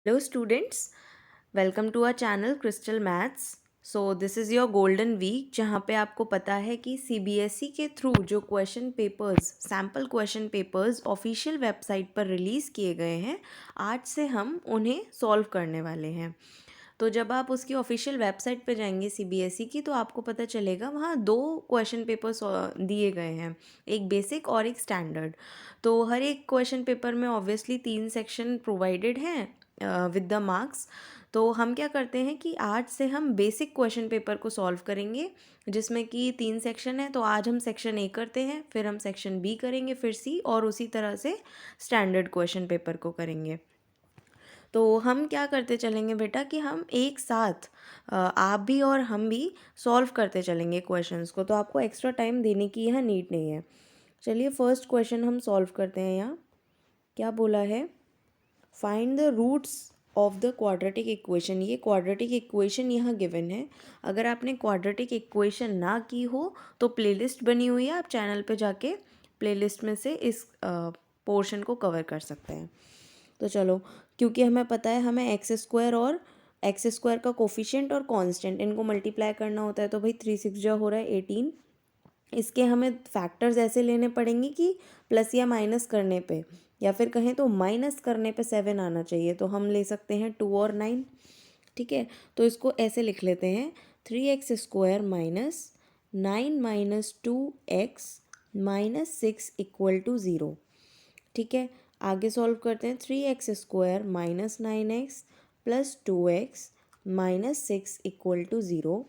Hello students, welcome to our channel Crystal Maths. So this is your golden week जहाँ पे आपको पता है कि सीबीएसई के थ्रू जो question papers sample question papers official website पर रिलीज़ किए गए हैं, आज से हम उन्हें सॉल्व करने वाले हैं। तो जब आप उसकी ऑफिशियल वेबसाइट पर जाएंगे सीबीएसई की, तो आपको पता चलेगा वहाँ दो क्वेश्चन पेपर्स दिए गए हैं, एक बेसिक और एक स्टैंडर्ड। तो हर एक क्वेश्चन पेपर में ऑब्वियसली 3 सेक्शन प्रोवाइडेड हैं विद द मार्क्स। तो हम क्या करते हैं कि आज से हम बेसिक क्वेश्चन पेपर को सॉल्व करेंगे, जिसमें कि 3 सेक्शन है। तो आज हम सेक्शन ए करते हैं, फिर हम सेक्शन बी करेंगे, फिर सी, और उसी तरह से स्टैंडर्ड क्वेश्चन पेपर को करेंगे। तो हम क्या करते चलेंगे बेटा कि हम एक साथ आप भी और हम भी सॉल्व करते चलेंगे क्वेश्चंस को, तो आपको एक्स्ट्रा टाइम देने की यहाँ नीड नहीं है। चलिए फर्स्ट क्वेश्चन हम सॉल्व करते हैं। यहाँ क्या बोला है, find the roots of the quadratic equation. ये क्वाड्रेटिक इक्वेशन यहाँ गिवन है। अगर आपने क्वाड्रेटिक इक्वेशन ना की हो तो प्लेलिस्ट बनी हुई है, आप चैनल पे जाके प्लेलिस्ट में से इस पोर्शन को कवर कर सकते हैं। तो चलो, क्योंकि हमें पता है हमें एक्स स्क्वायर और एक्स स्क्वायर का कोफिशिएंट और कांस्टेंट इनको मल्टीप्लाई करना होता है, तो भाई 3 6 जा हो रहा है 18। इसके हमें फैक्टर्स ऐसे लेने पड़ेंगे कि प्लस या माइनस करने पे, या फिर कहें तो माइनस करने पे 7 आना चाहिए। तो हम ले सकते हैं 2 और 9। ठीक है, तो इसको ऐसे लिख लेते हैं, 3x² minus 9 minus 2x minus 6 equal to 0। ठीक है, आगे सॉल्व करते हैं। 3x² minus 9x plus 2x minus 6 equal to 0।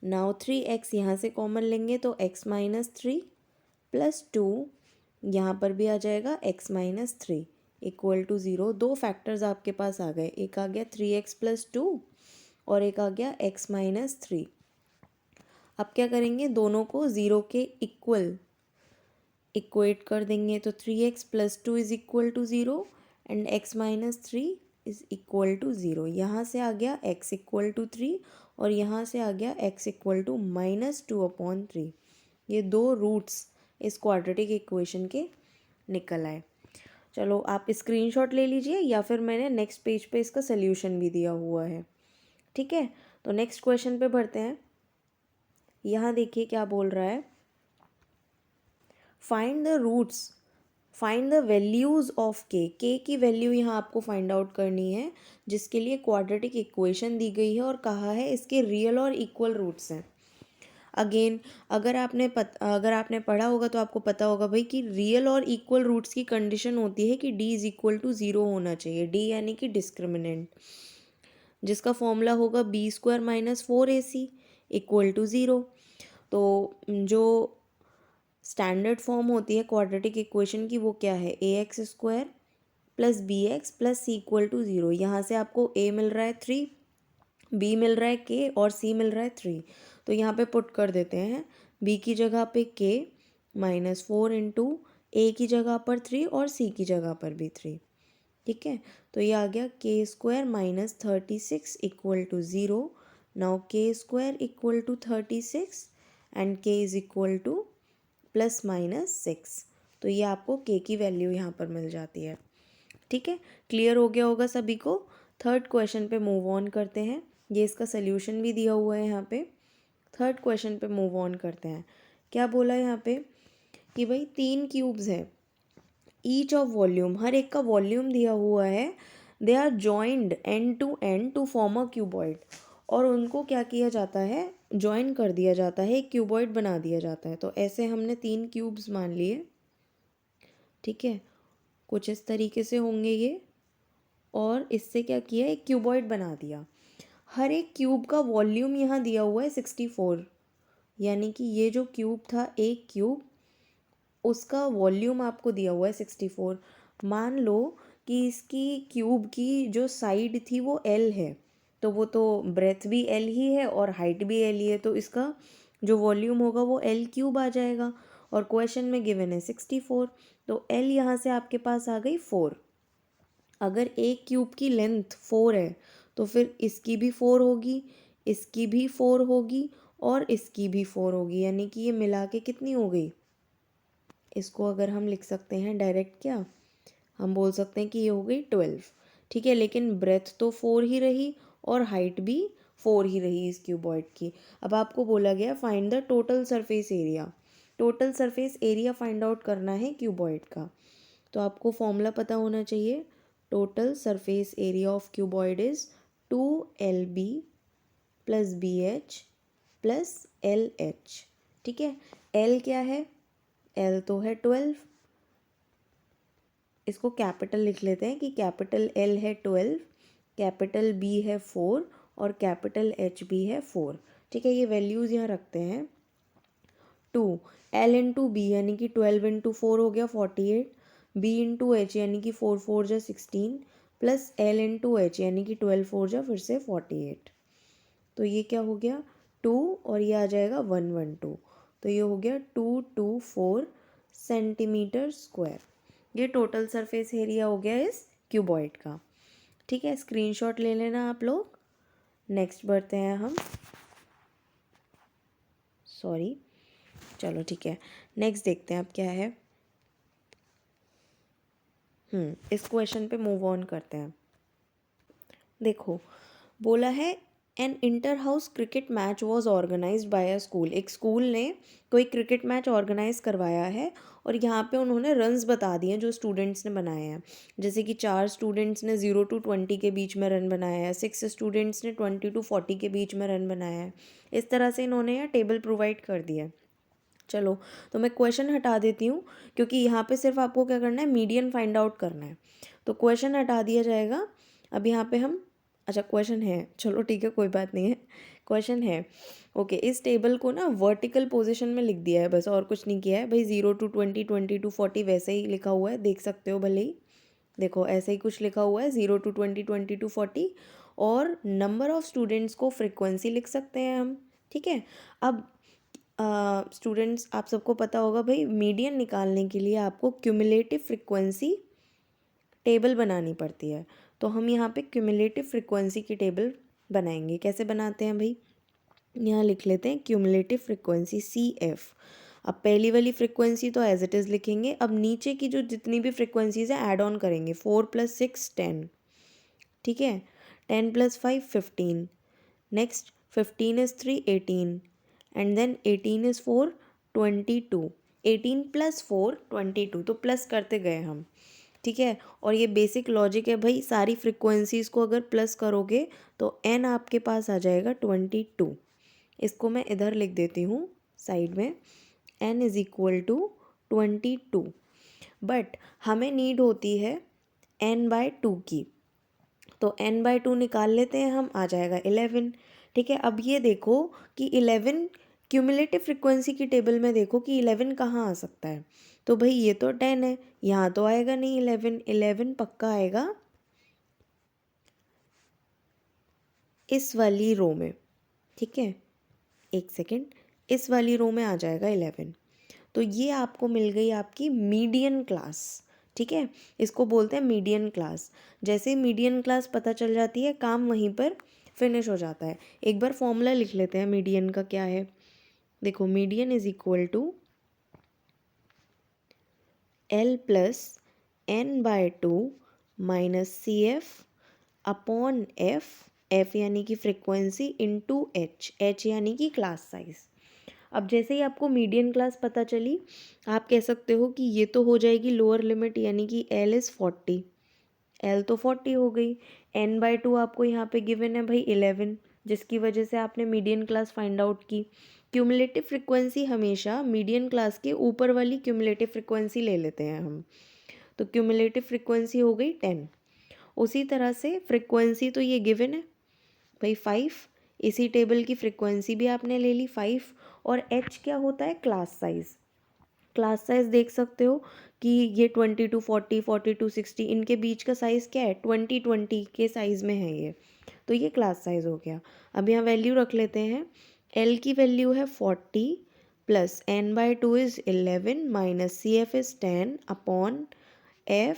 Now 3x यहाँ से कॉमन लेंगे तो x माइनस 3 प्लस 2, यहाँ पर भी आ जाएगा x माइनस 3 इक्वल टू 0। दो फैक्टर्स आपके पास आ गए, एक आ गया 3x प्लस 2 और एक आ गया x माइनस 3। अब क्या करेंगे, दोनों को 0 के इक्वल इक्वेट कर देंगे। तो 3x plus 2 is equal to 0 and x minus 3 is equal to 0। यहाँ से आ गया x इक्वल टू 3 और यहाँ से आ गया x इक्वल टू माइनस 2/3। ये दो रूट्स इस क्वाड्रेटिक इक्वेशन के निकल आए। चलो आप स्क्रीनशॉट ले लीजिए, या फिर मैंने नेक्स्ट पेज पे इसका सल्यूशन भी दिया हुआ है। ठीक है, तो नेक्स्ट क्वेश्चन पे बढ़ते हैं। यहाँ देखिए क्या बोल रहा है, find the roots, find the values of k की वैल्यू यहाँ आपको फाइंड आउट करनी है, जिसके लिए क्वाड्रेटिक इक्वेशन दी गई है और कहा है इसके रियल और इक्वल रूट्स हैं। अगेन, अगर आपने पढ़ा होगा तो आपको पता होगा भाई कि रियल और इक्वल रूट्स की कंडीशन होती है कि d इज इक्वल टू 0 होना चाहिए। d यानी कि डिस्क्रिमिनेंट, जिसका फॉर्मूला होगा b² minus 4ac equal to 0। तो जो स्टैंडर्ड फॉर्म होती है क्वाड्रेटिक इक्वेशन की, वो क्या है, ax² plus bx plus c equal to 0। यहाँ से आपको a मिल रहा है 3, b मिल रहा है k और c मिल रहा है 3। तो यहाँ पे पुट कर देते हैं, b की जगह पे k माइनस 4 इंटू ए की जगह पर 3 और c की जगह पर भी 3। ठीक है, तो ये आ गया k² minus 36 equal to 0। Now k² equal to 36 and k is equal to plus minus 6। तो ये आपको k की वैल्यू यहाँ पर मिल जाती है। ठीक है, क्लियर हो गया होगा सभी को। थर्ड क्वेश्चन पे मूव ऑन करते हैं, ये इसका सल्यूशन भी दिया हुआ है यहाँ पे। थर्ड क्वेश्चन पे मूव ऑन करते हैं। क्या बोला है यहाँ पे कि भाई 3 क्यूब्स हैं, ईच ऑफ वॉल्यूम, हर एक का वॉल्यूम दिया हुआ है, they are joined end to end to form a cuboid. और उनको क्या किया जाता है, जॉइन कर दिया जाता है, एक क्यूबॉइड बना दिया जाता है। तो ऐसे हमने 3 क्यूब्स मान लिए। ठीक है, कुछ इस तरीके से होंगे ये, और इससे क्या किया, एक क्यूबॉइड बना दिया। हर एक क्यूब का वॉल्यूम यहाँ दिया हुआ है 64, यानी कि ये जो क्यूब था, एक क्यूब, उसका वॉल्यूम आपको दिया हुआ है 64। मान लो कि इसकी क्यूब की जो साइड थी वो L है, तो वो तो ब्रेथ भी L ही है और हाइट भी L ही है, तो इसका जो वॉल्यूम होगा वो L³ आ जाएगा। और क्वेश्चन में गिवन है 64, तो L यहाँ से आपके पास आ गई 4। अगर एक क्यूब की लेंथ 4 है तो फिर इसकी भी 4 होगी, इसकी भी 4 होगी और इसकी भी 4 होगी, यानी कि ये मिला के कितनी हो गई। इसको अगर हम लिख सकते हैं डायरेक्ट, क्या हम बोल सकते हैं कि ये हो गई 12। ठीक है, लेकिन ब्रेथ तो 4 ही रही और हाइट भी 4 ही रही इस क्यूबॉइड की। अब आपको बोला गया find the total surface area. Total surface area find out करना है क्यूबॉइड का। तो आपको फॉर्मूला पता होना चाहिए। Total surface area of cuboid is 2LB plus BH plus LH। ठीक है, L क्या है? L तो है 12। इसको कैपिटल लिख लेते हैं कि कैपिटल L है 12, कैपिटल B है 4 और कैपिटल H भी है 4। ठीक है, ये वैल्यूज़ यहाँ रखते हैं। 2 L इंटू बी यानी कि 12 इंटू 4 हो गया 48, B इंटू एच यानी कि 4 4 जा 16 प्लस L इंटू एच यानी कि 12 4 जा फिर से 48। तो ये क्या हो गया 2 और ये आ जाएगा 112। तो ये हो गया 224 सेंटीमीटर स्क्वायर। ये टोटल सरफेस एरिया हो गया इस क्यूबॉइड का। ठीक है, स्क्रीनशॉट ले लेना आप लोग। नेक्स्ट बढ़ते हैं हम। सॉरी, चलो ठीक है, नेक्स्ट देखते हैं अब क्या है। इस क्वेश्चन पे मूव ऑन करते हैं। देखो, बोला है an inter house cricket match was organized by a school. एक स्कूल ने कोई क्रिकेट मैच ऑर्गेनाइज करवाया है और यहाँ पे उन्होंने रन्स बता दिए जो स्टूडेंट्स ने बनाए हैं। जैसे कि 4 स्टूडेंट्स ने 0 to 20 के बीच में रन बनाया है, 6 स्टूडेंट्स ने 20 to 40 के बीच में रन बनाया है। इस तरह से इन्होंने यहाँ टेबल प्रोवाइड कर दिया है। चलो, तो मैं क्वेश्चन हटा देती हूँ क्योंकि यहाँ पे सिर्फ आपको क्या करना है, मीडियन फाइंड आउट करना है। तो क्वेश्चन हटा दिया जाएगा। अब यहाँ पे हम, अच्छा क्वेश्चन है, चलो ठीक है कोई बात नहीं है, क्वेश्चन है। ओके, इस टेबल को ना वर्टिकल पोजीशन में लिख दिया है बस, और कुछ नहीं किया है भाई। 0 to 20, 20 to 40 वैसे ही लिखा हुआ है, देख सकते हो भले ही। देखो ऐसे ही कुछ लिखा हुआ है, 0 to 20, 20 to 40। और नंबर ऑफ़ स्टूडेंट्स को फ्रिक्वेंसी लिख सकते हैं हम। ठीक है, अब स्टूडेंट्स आप सबको पता होगा भाई, मीडियन निकालने के लिए आपको क्यूमुलेटिव फ्रिक्वेंसी टेबल बनानी पड़ती है। तो हम यहाँ पे क्यूमुलेटिव फ्रिक्वेंसी की टेबल बनाएंगे। कैसे बनाते हैं भाई, यहाँ लिख लेते हैं क्यूमुलेटिव फ्रिक्वेंसी CF। अब पहली वाली फ्रिक्वेंसी तो एज इट इज़ लिखेंगे। अब नीचे की जो जितनी भी फ्रिक्वेंसीज हैं ऐड ऑन करेंगे। 4 + 6 10। ठीक है, 10 + 5 15। Next 15 is 3 18 and then 18 is 4 22। 18 + 4 22, तो प्लस करते गए हम। ठीक है, और ये बेसिक लॉजिक है भाई, सारी फ्रिक्वेंसीज़ को अगर प्लस करोगे तो n आपके पास आ जाएगा 22। इसको मैं इधर लिख देती हूँ साइड में, n = 22। बट हमें नीड होती है n/2 की, तो n/2 निकाल लेते हैं हम, आ जाएगा 11। ठीक है, अब ये देखो कि 11 क्यूमुलेटिव फ्रिक्वेंसी की टेबल में देखो कि 11 कहाँ आ सकता है। तो भाई ये तो 10 है, यहाँ तो आएगा नहीं 11। 11 पक्का आएगा इस वाली रो में। ठीक है, एक सेकेंड, इस वाली रो में आ जाएगा 11। तो ये आपको मिल गई आपकी मीडियन क्लास। ठीक है, इसको बोलते हैं मीडियन क्लास। जैसे ही मीडियन क्लास पता चल जाती है, काम वहीं पर फिनिश हो जाता है। एक बार फॉर्मूला लिख लेते हैं मीडियन का क्या है। देखो, median = L + n/2 - CF upon F यानी कि फ्रिक्वेंसी इंटू H यानी कि क्लास साइज। अब जैसे ही आपको मीडियन क्लास पता चली, आप कह सकते हो कि ये तो हो जाएगी लोअर लिमिट, यानी कि L = 40। L तो 40 हो गई। n/2 आपको यहाँ पे गिवन है भाई 11, जिसकी वजह से आपने मीडियन क्लास फाइंड आउट की। क्यूमुलेटिव फ्रिक्वेंसी हमेशा मीडियन क्लास के ऊपर वाली क्यूमुलेटिव फ्रिक्वेंसी ले लेते हैं हम। तो क्यूमुलेटिव फ्रिक्वेंसी हो गई 10। उसी तरह से फ्रिक्वेंसी तो ये गिवन है भाई 5, इसी टेबल की फ्रिक्वेंसी भी आपने ले ली 5। और H क्या होता है, क्लास साइज़। क्लास साइज़ देख सकते हो कि ये 20 to 40, 40 to 60, इनके बीच का साइज़ क्या है, 20 के साइज़ में है ये। तो ये क्लास साइज़ हो गया। अब यहाँ वैल्यू रख लेते हैं। L की वैल्यू है 40 plus n/2 is 11 minus CF is 10 upon F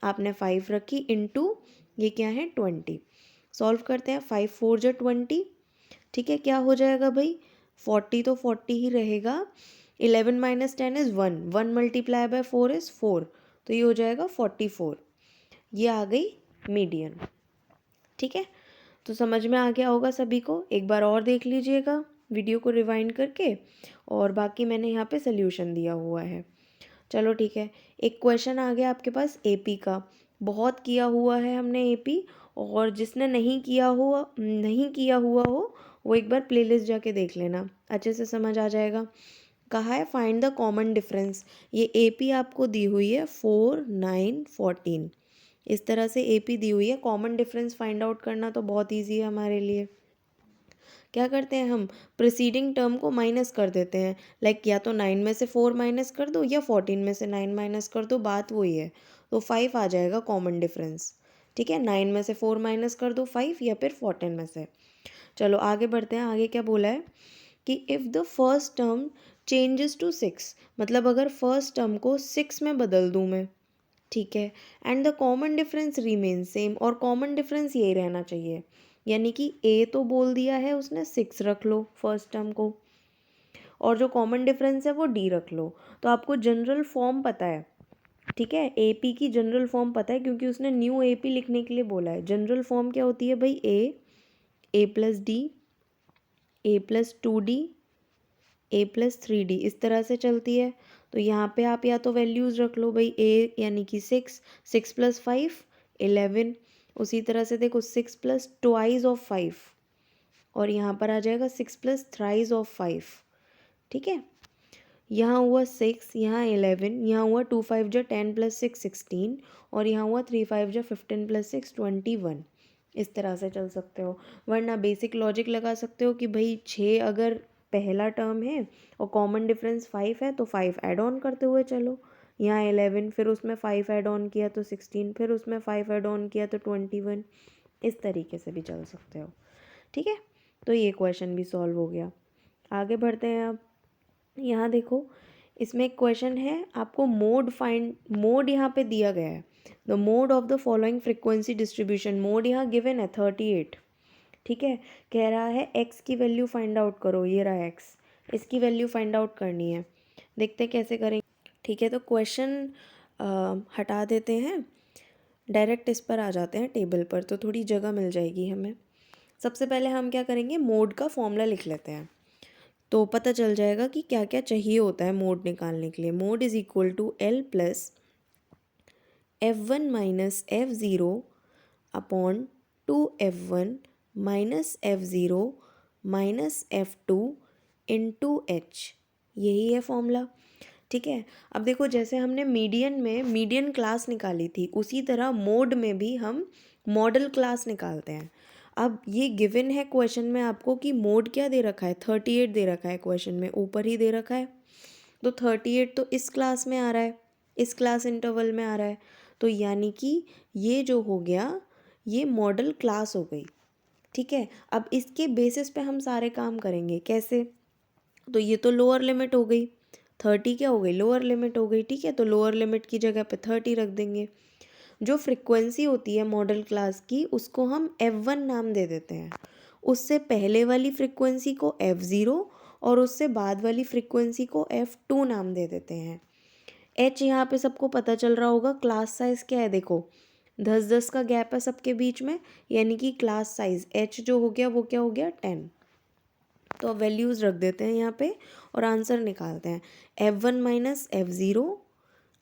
आपने 5 रखी इंटू ये क्या है 20। सॉल्व करते हैं, 5 4 जा 20। ठीक है, क्या हो जाएगा भाई, 40 तो 40 ही रहेगा। 11 - 10 इज़ 1, 1 × 4 इज़ 4, तो ये हो जाएगा 44। ये आ गई मीडियन। ठीक है, तो समझ में आ गया होगा सभी को। एक बार और देख लीजिएगा वीडियो को रिवाइंड करके, और बाकी मैंने यहाँ पे सोल्यूशन दिया हुआ है। चलो ठीक है, एक क्वेश्चन आ गया आपके पास एपी का। बहुत किया हुआ है हमने एपी, और जिसने नहीं किया हुआ हो वो एक बार प्लेलिस्ट जाके देख लेना, अच्छे से समझ आ जाएगा। कहा है फाइंड द कॉमन डिफरेंस। ये एपी आपको दी हुई है 4, 9, 14, इस तरह से एपी दी हुई है। कॉमन डिफरेंस फाइंड आउट करना तो बहुत ईजी है हमारे लिए। क्या करते हैं हम, प्रीसीडिंग टर्म को माइनस कर देते हैं। लाइक या तो 9 में से 4 माइनस कर दो या 14 में से 9 माइनस कर दो, बात वही है। तो 5 आ जाएगा कॉमन डिफरेंस। ठीक है, 9 में से 4 माइनस कर दो 5, या फिर 14 में से। चलो आगे बढ़ते हैं। आगे क्या बोला है कि if the first term changes to 6, मतलब अगर फर्स्ट टर्म को 6 में बदल दूँ मैं, ठीक है, and the common difference remain same, और कॉमन डिफरेंस यही रहना चाहिए। यानी कि ए तो बोल दिया है उसने 6 रख लो फर्स्ट टर्म को, और जो कॉमन डिफरेंस है वो डी रख लो। तो आपको जनरल फॉर्म पता है, ठीक है, एपी की जनरल फॉर्म पता है, क्योंकि उसने न्यू एपी लिखने के लिए बोला है। जनरल फॉर्म क्या होती है भाई, ए प्लस डी, ए प्लस 2D, ए प्लस 3D, इस तरह से चलती है। तो यहाँ पे आप या तो वैल्यूज़ रख लो भाई, ए यानी कि 6, 6 प्लस 5 11, उसी तरह से देखो 6 प्लस ट्वाइस ऑफ 5, और यहाँ पर आ जाएगा 6 प्लस थ्राइस ऑफ 5। ठीक है, यहाँ हुआ 6, यहाँ 11, यहाँ हुआ 2 5 जा 10 प्लस 6 16, और यहाँ हुआ 3 5 जा 15 प्लस 6 21। इस तरह से चल सकते हो, वरना बेसिक लॉजिक लगा सकते हो कि भाई 6 अगर पहला टर्म है और कॉमन डिफरेंस 5 है तो 5 ऐड ऑन करते हुए चलो। यहाँ 11, फिर उसमें 5 ऐड ऑन किया तो 16, फिर उसमें 5 ऐड ऑन किया तो 21। इस तरीके से भी चल सकते हो। ठीक है, तो ये क्वेश्चन भी सॉल्व हो गया। आगे बढ़ते हैं अब। यहाँ देखो, इसमें एक क्वेश्चन है, आपको मोड यहाँ पे दिया गया है। The mode of the following frequency distribution, mode यहाँ गिवन है 38। ठीक है, कह रहा है एक्स की वैल्यू फाइंड आउट करो, ये रहा एक्स, इसकी वैल्यू फाइंड आउट करनी है। देखते हैं कैसे करेंगे। ठीक है, तो क्वेश्चन हटा देते हैं, डायरेक्ट इस पर आ जाते हैं टेबल पर, तो थोड़ी जगह मिल जाएगी हमें। सबसे पहले हम क्या करेंगे, मोड का फॉर्मूला लिख लेते हैं, तो पता चल जाएगा कि क्या क्या चाहिए होता है मोड निकालने के लिए। Mode is equal to L plus F1 minus F0 upon 2F1 minus F0 minus F2 into H, यही है फॉर्मूला। ठीक है, अब देखो जैसे हमने मीडियन में मीडियन क्लास निकाली थी, उसी तरह मोड में भी हम मॉडल क्लास निकालते हैं। अब ये गिवन है क्वेश्चन में आपको कि मोड क्या दे रखा है, 38 दे रखा है क्वेश्चन में, ऊपर ही दे रखा है। तो 38 तो इस क्लास में आ रहा है, इस क्लास इंटरवल में आ रहा है, तो यानी कि ये जो हो गया ये मॉडल क्लास हो गई। ठीक है, अब इसके बेसिस पे हम सारे काम करेंगे। कैसे, तो ये तो लोअर लिमिट हो गई, 30 क्या हो गई, लोअर लिमिट हो गई। ठीक है, तो लोअर लिमिट की जगह पे 30 रख देंगे। जो फ्रिक्वेंसी होती है मॉडल क्लास की उसको हम F1 नाम दे देते हैं, उससे पहले वाली फ्रिक्वेंसी को F0 और उससे बाद वाली फ्रिक्वेंसी को F2 नाम दे देते हैं। H यहाँ पे सबको पता चल रहा होगा, क्लास साइज़ क्या है, देखो 10-10 का गैप है सबके बीच में, यानी कि क्लास साइज़ H जो हो गया वो क्या हो गया 10। तो अब वैल्यूज़ रख देते हैं यहाँ पे और आंसर निकालते हैं। F1 minus F0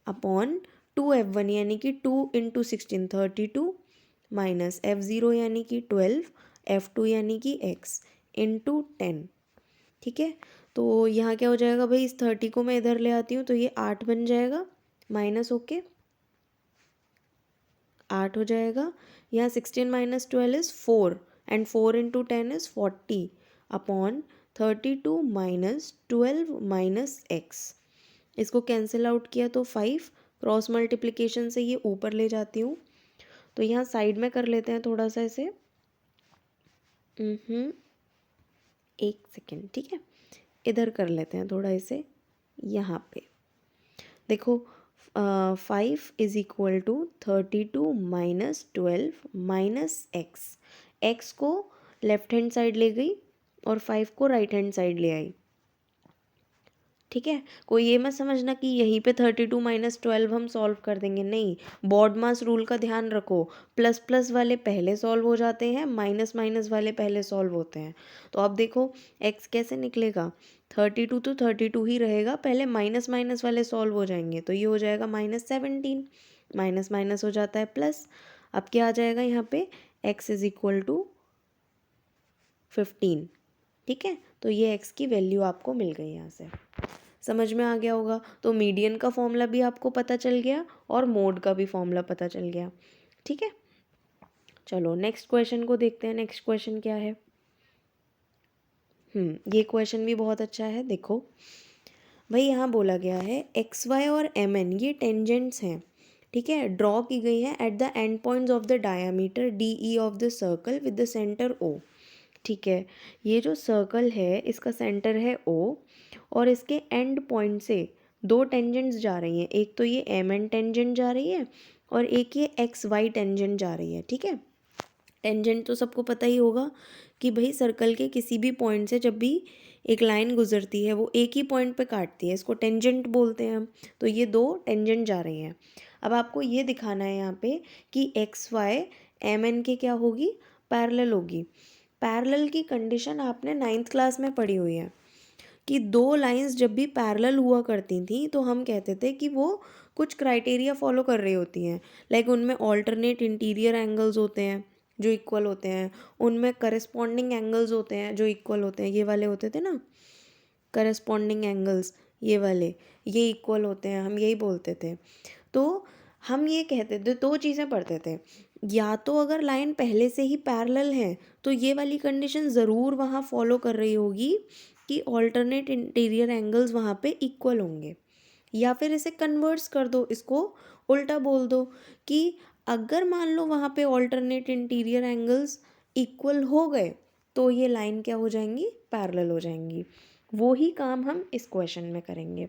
upon 2F1 यानी कि 2 इंटू 16 32 माइनस F0 यानी कि 12, F2 यानी कि x इंटू 10। ठीक है, तो यहाँ क्या हो जाएगा भाई, इस 30 को मैं इधर ले आती हूँ तो ये 8 बन जाएगा, माइनस होके 8 हो जाएगा। यहाँ 16 minus 12 is 4 and 4 into 10 is 40 upon 32 minus 12 minus x। इसको कैंसिल आउट किया तो 5, क्रॉस मल्टीप्लिकेशन से ये ऊपर ले जाती हूँ, तो यहाँ साइड में कर लेते हैं थोड़ा सा इसे। एक सेकेंड, ठीक है, इधर कर लेते हैं थोड़ा इसे, यहाँ पे देखो 5 is equal to 32 minus 12 minus X. X को लेफ्ट हैंड साइड ले गई और 5 को राइट हैंड साइड ले आई, ठीक है, कोई ये मत समझना कि यहीं पे 32 माइनस 12 हम सॉल्व कर देंगे, नहीं। बॉड मास रूल का ध्यान रखो, प्लस प्लस वाले पहले सॉल्व हो जाते हैं, माइनस माइनस वाले पहले सॉल्व होते हैं। तो अब देखो एक्स कैसे निकलेगा, 32 तो 32 ही रहेगा, पहले माइनस माइनस वाले सॉल्व हो जाएंगे, तो ये हो जाएगा -17, माइनस माइनस हो जाता है प्लस। अब क्या आ जाएगा यहाँ पे, x इज इक्वल टू 15। ठीक है, तो ये x की वैल्यू आपको मिल गई यहाँ से, समझ में आ गया होगा। तो मीडियन का फॉर्मूला भी आपको पता चल गया और मोड का भी फॉर्मूला पता चल गया। ठीक है, चलो नेक्स्ट क्वेश्चन को देखते हैं। नेक्स्ट क्वेश्चन क्या है, ये क्वेश्चन भी बहुत अच्छा है। देखो भाई, यहाँ बोला गया है एक्स वाई और एम एन ये टेंजेंट्स हैं, ठीक है, ड्रॉ की गई है at the end points of the diameter D E of the circle with the centre O. ठीक है, ये जो सर्कल है इसका सेंटर है ओ और इसके एंड पॉइंट से दो टेंजेंट्स जा रही हैं, एक तो ये एम एन टेंजेंट जा रही है और एक ये एक्स वाई टेंजेंट जा रही है। ठीक है, टेंजेंट तो सबको पता ही होगा कि भाई सर्कल के किसी भी पॉइंट से जब भी एक लाइन गुजरती है वो एक ही पॉइंट पे काटती है, इसको टेंजेंट बोलते हैं हम। तो ये दो टेंजेंट जा रही हैं। अब आपको ये दिखाना है यहाँ पे कि एक्स वाई एम एन के क्या होगी, पैरेलल होगी। पैरेलल की कंडीशन आपने 9th क्लास में पढ़ी हुई है कि दो लाइंस जब भी पैरेलल हुआ करती थी तो हम कहते थे कि वो कुछ क्राइटेरिया फॉलो कर रही होती हैं। लाइक उनमें ऑल्टरनेट इंटीरियर एंगल्स होते हैं जो इक्वल होते हैं, उनमें करस्पॉन्डिंग एंगल्स होते हैं जो इक्वल होते हैं, ये वाले होते थे ना करस्पॉन्डिंग एंगल्स, ये वाले ये इक्वल होते हैं, हम यही बोलते थे। तो हम ये कहते थे, दो चीज़ें पढ़ते थे, या तो अगर लाइन पहले से ही पैरेलल है तो ये वाली कंडीशन ज़रूर वहाँ फॉलो कर रही होगी कि ऑल्टरनेट इंटीरियर एंगल्स वहाँ पे इक्वल होंगे, या फिर इसे कन्वर्स कर दो, इसको उल्टा बोल दो कि अगर मान लो वहाँ पे ऑल्टरनेट इंटीरियर एंगल्स इक्वल हो गए तो ये लाइन क्या हो जाएंगी, पैरेलल हो जाएंगी। वो ही काम हम इस क्वेश्चन में करेंगे।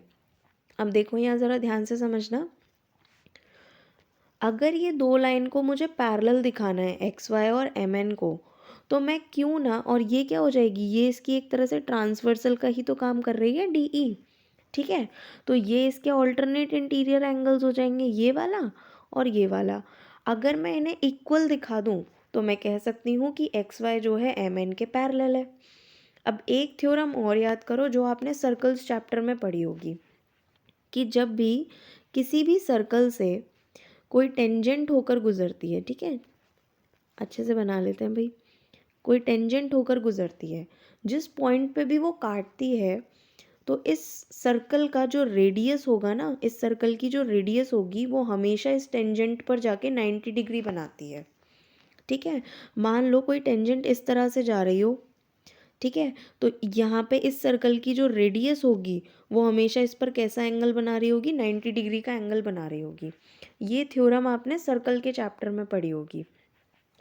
अब देखो यहाँ ज़रा ध्यान से समझना, अगर ये दो लाइन को मुझे पैरेलल दिखाना है एक्स वाई और एम एन को, तो मैं क्यों ना, और ये क्या हो जाएगी, ये इसकी एक तरह से ट्रांसवर्सल का ही तो काम कर रही है डी ई। ठीक है, तो ये इसके ऑल्टरनेट इंटीरियर एंगल्स हो जाएंगे, ये वाला और ये वाला। अगर मैं इन्हें इक्वल दिखा दूं तो मैं कह सकती हूँ कि एक्स वाई जो है एम एन के पैरेलल है। अब एक थ्योरम और याद करो जो आपने सर्कल्स चैप्टर में पढ़ी होगी, कि जब भी किसी भी सर्कल से कोई टेंजेंट होकर गुजरती है, ठीक है, अच्छे से बना लेते हैं भाई, कोई टेंजेंट होकर गुजरती है, जिस पॉइंट पे भी वो काटती है, तो इस सर्कल का जो रेडियस होगा ना, इस सर्कल की जो रेडियस होगी वो हमेशा इस टेंजेंट पर जाके 90 डिग्री बनाती है। ठीक है, मान लो कोई टेंजेंट इस तरह से जा रही हो, ठीक है, तो यहाँ पे इस सर्कल की जो रेडियस होगी वो हमेशा इस पर कैसा एंगल बना रही होगी, 90 डिग्री का एंगल बना रही होगी। ये थ्योरम आपने सर्कल के चैप्टर में पढ़ी होगी,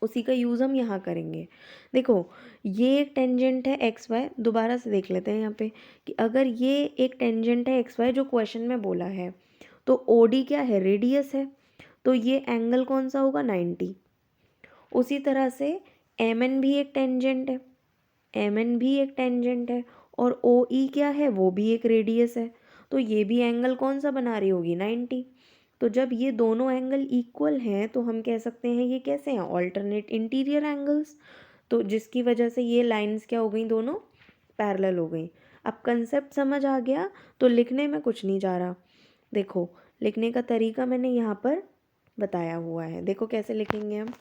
उसी का यूज़ हम यहाँ करेंगे। देखो ये एक टेंजेंट है एक्स वाई, दोबारा से देख लेते हैं यहाँ पे कि अगर ये एक टेंजेंट है एक्स वाई जो क्वेश्चन में बोला है, तो ओ डी क्या है, रेडियस है, तो ये एंगल कौन सा होगा, 90। उसी तरह से एम एन भी एक टेंजेंट है, एम एन भी एक टेंजेंट है, और ओ ई क्या है, वो भी एक रेडियस है, तो ये भी एंगल कौन सा बना रही होगी, 90। तो जब ये दोनों एंगल इक्वल हैं तो हम कह सकते हैं ये कैसे हैं, ऑल्टरनेट इंटीरियर एंगल्स, तो जिसकी वजह से ये लाइंस क्या हो गई, दोनों पैरेलल हो गई। अब कंसेप्ट समझ आ गया, तो लिखने में कुछ नहीं जा रहा। देखो लिखने का तरीका मैंने यहाँ पर बताया हुआ है, देखो कैसे लिखेंगे हम।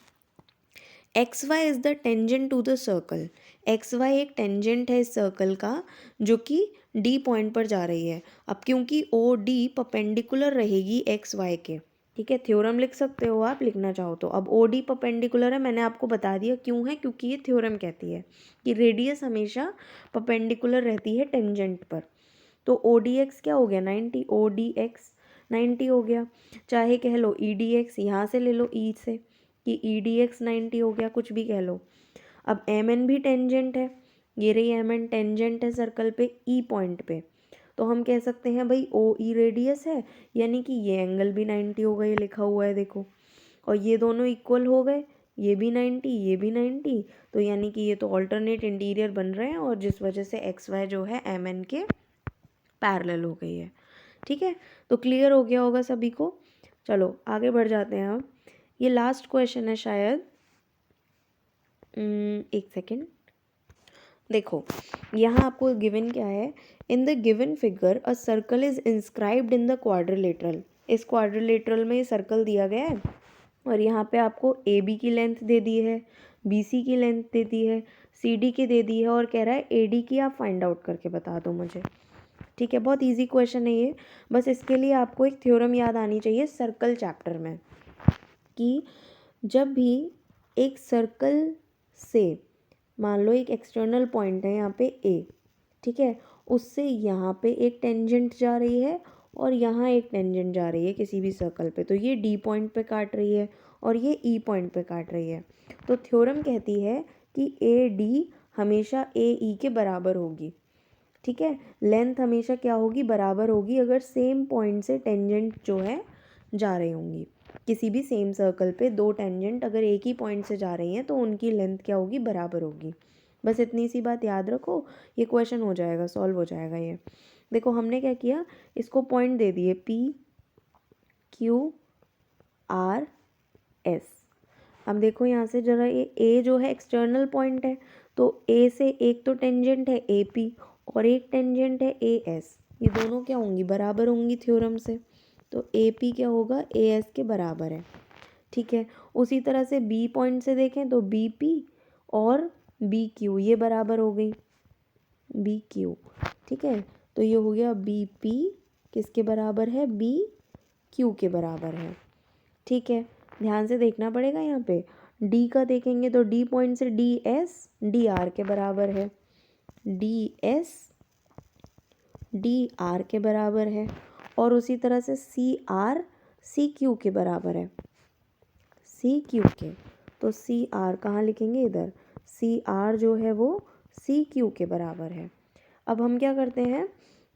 X Y is the tangent to the circle, X Y एक टेंजेंट है इस सर्कल का जो कि डी पॉइंट पर जा रही है। अब क्योंकि ओ डी परपेंडिकुलर रहेगी एक्स वाई के, ठीक है, थ्योरम लिख सकते हो आप लिखना चाहो तो। अब ओ डी परपेंडिकुलर है, मैंने आपको बता दिया क्यों है, क्योंकि ये थ्योरम कहती है कि रेडियस हमेशा परपेंडिकुलर रहती है टेंजेंट पर। तो ओ डी एक्स क्या हो गया, 90, ओ डी एक्स 90 हो गया, चाहे कह लो ई डी एक्स, यहाँ से ले लो ई से कि ई डी एक्स 90 हो गया, कुछ भी कह लो। अब एम एन भी टेंजेंट है, ये रही एम एन टेंजेंट है सर्कल पे ई पॉइंट पे, तो हम कह सकते हैं भाई ओ ई रेडियस है, यानी कि ये एंगल भी 90 हो गया, ये लिखा हुआ है देखो, और ये दोनों इक्वल हो गए, ये भी 90 ये भी 90, तो यानी कि ये तो ऑल्टरनेट इंटीरियर बन रहे हैं, और जिस वजह से एक्स वाई जो है एम एन के पैरेलल हो गई है। ठीक है, तो क्लियर हो गया होगा सभी को। चलो आगे बढ़ जाते हैं अब। ये लास्ट क्वेश्चन है शायद, एक सेकेंड। देखो यहाँ आपको गिवन क्या है, in the given figure a circle is inscribed in the quadrilateral. इस क्वाड्रिलेटरल में सर्कल दिया गया है और यहाँ पे आपको ए बी की लेंथ दे दी है, बी सी की लेंथ दे दी है, सी डी की दे दी है और कह रहा है ए डी की आप फाइंड आउट करके बता दो मुझे। ठीक है, बहुत इजी क्वेश्चन है ये। बस इसके लिए आपको एक थ्योरम याद आनी चाहिए सर्कल चैप्टर में, कि जब भी एक सर्कल से मान लो एक एक्सटर्नल पॉइंट है यहाँ पे ए, ठीक है, उससे यहाँ पे एक टेंजेंट जा रही है और यहाँ एक टेंजेंट जा रही है किसी भी सर्कल पे, तो ये डी पॉइंट पे काट रही है और ये ई पॉइंट पे काट रही है। तो थ्योरम कहती है कि ए डी हमेशा ए ई के बराबर होगी। ठीक है, लेंथ हमेशा क्या होगी, बराबर होगी अगर सेम पॉइंट से टेंजेंट जो है जा रही होंगी। किसी भी सेम सर्कल पे दो टेंजेंट अगर एक ही पॉइंट से जा रही हैं तो उनकी लेंथ क्या होगी, बराबर होगी। बस इतनी सी बात याद रखो, ये क्वेश्चन हो जाएगा, सॉल्व हो जाएगा ये। देखो हमने क्या किया, इसको पॉइंट दे दिए P Q R S। अब देखो यहाँ से जरा ये A जो है एक्सटर्नल पॉइंट है, तो A से एक तो टेंजेंट है AP और एक टेंजेंट है AS, ये दोनों क्या होंगी, बराबर होंगी थ्योरम से। तो AP क्या होगा, AS के बराबर है। ठीक है, उसी तरह से B पॉइंट से देखें तो BP और BQ ये बराबर हो गई, BQ। ठीक है, तो ये हो गया BP किसके बराबर है, BQ के बराबर है। ठीक है, ध्यान से देखना पड़ेगा यहाँ पे। D का देखेंगे तो D पॉइंट से DS DR के बराबर है, DS DR के बराबर है और उसी तरह से CR CQ के बराबर है, CQ के। तो CR कहाँ लिखेंगे, इधर। CR जो है वो CQ के बराबर है। अब हम क्या करते हैं,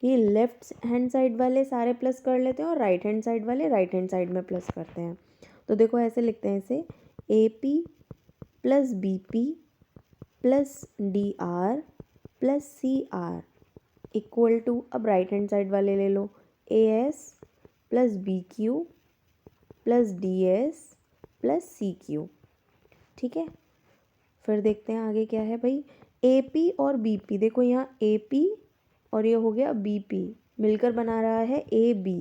ये लेफ्ट हैंड साइड वाले सारे प्लस कर लेते हैं और राइट हैंड साइड वाले राइट हैंड साइड में प्लस करते हैं। तो देखो ऐसे लिखते हैं इसे, AP plus BP plus DR plus CR equal to, अब राइट हैंड साइड वाले ले लो, AS plus BQ plus DS plus CQ। ठीक है, फिर देखते हैं आगे क्या है भाई, AP और BP। देखो यहाँ AP और ये हो गया BP मिलकर बना रहा है AB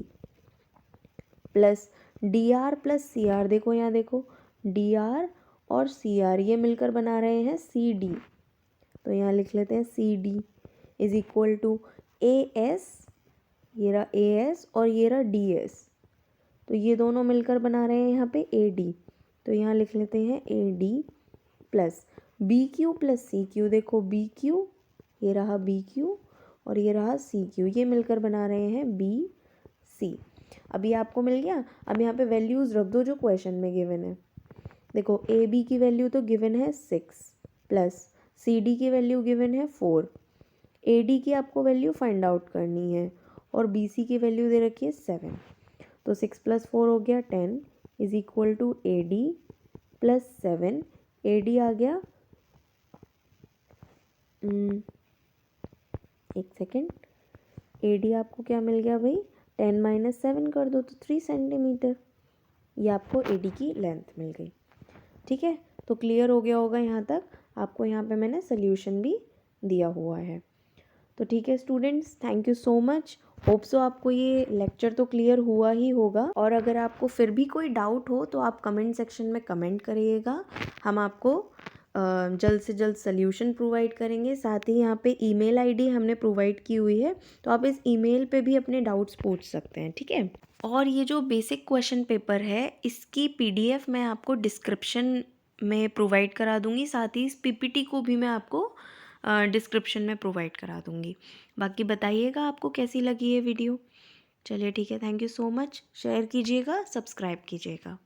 plus DR plus CR। देखो यहाँ देखो DR और CR ये मिलकर बना रहे हैं CD, तो यहाँ लिख लेते हैं CD is equal to AS, ये रहा AS और ये रहा DS, तो ये दोनों मिलकर बना रहे हैं यहाँ पे AD, तो यहाँ लिख लेते हैं AD plus BQ plus CQ। देखो BQ ये रहा BQ और ये रहा CQ, ये मिलकर बना रहे हैं BC। अभी आपको मिल गया। अब यहाँ पे वैल्यूज़ रख दो जो क्वेश्चन में गिवन है। देखो AB की वैल्यू तो गिवन है 6 प्लस CD की वैल्यू गिवन है 4, AD की आपको वैल्यू फाइंड आउट करनी है और BC की वैल्यू दे रखी है 7। तो 6 प्लस 4 हो गया 10 is equal to AD plus 7। AD आ गया, एक सेकेंड, AD आपको क्या मिल गया भाई, 10 माइनस 7 कर दो तो 3 सेंटीमीटर, ये आपको AD की लेंथ मिल गई। ठीक है, तो क्लियर हो गया होगा यहाँ तक। आपको यहाँ पे मैंने सोल्यूशन भी दिया हुआ है। तो ठीक है students, thank you so much. Hope so आपको ये लेक्चर तो क्लियर हुआ ही होगा, और अगर आपको फिर भी कोई डाउट हो तो आप कमेंट सेक्शन में कमेंट करिएगा, हम आपको जल्द से जल्द सोल्यूशन प्रोवाइड करेंगे। साथ ही यहाँ पे ईमेल आईडी हमने प्रोवाइड की हुई है, तो आप इस ईमेल पे भी अपने डाउट्स पूछ सकते हैं। ठीक है, और ये जो बेसिक क्वेश्चन पेपर है इसकी PDF मैं आपको डिस्क्रिप्शन में प्रोवाइड करा दूँगी, साथ ही इस PPT को भी मैं आपको डिस्क्रिप्शन में प्रोवाइड करा दूँगी। बाकी बताइएगा आपको कैसी लगी ये वीडियो। चलिए ठीक है, thank you so much. Share कीजिएगा, सब्सक्राइब कीजिएगा।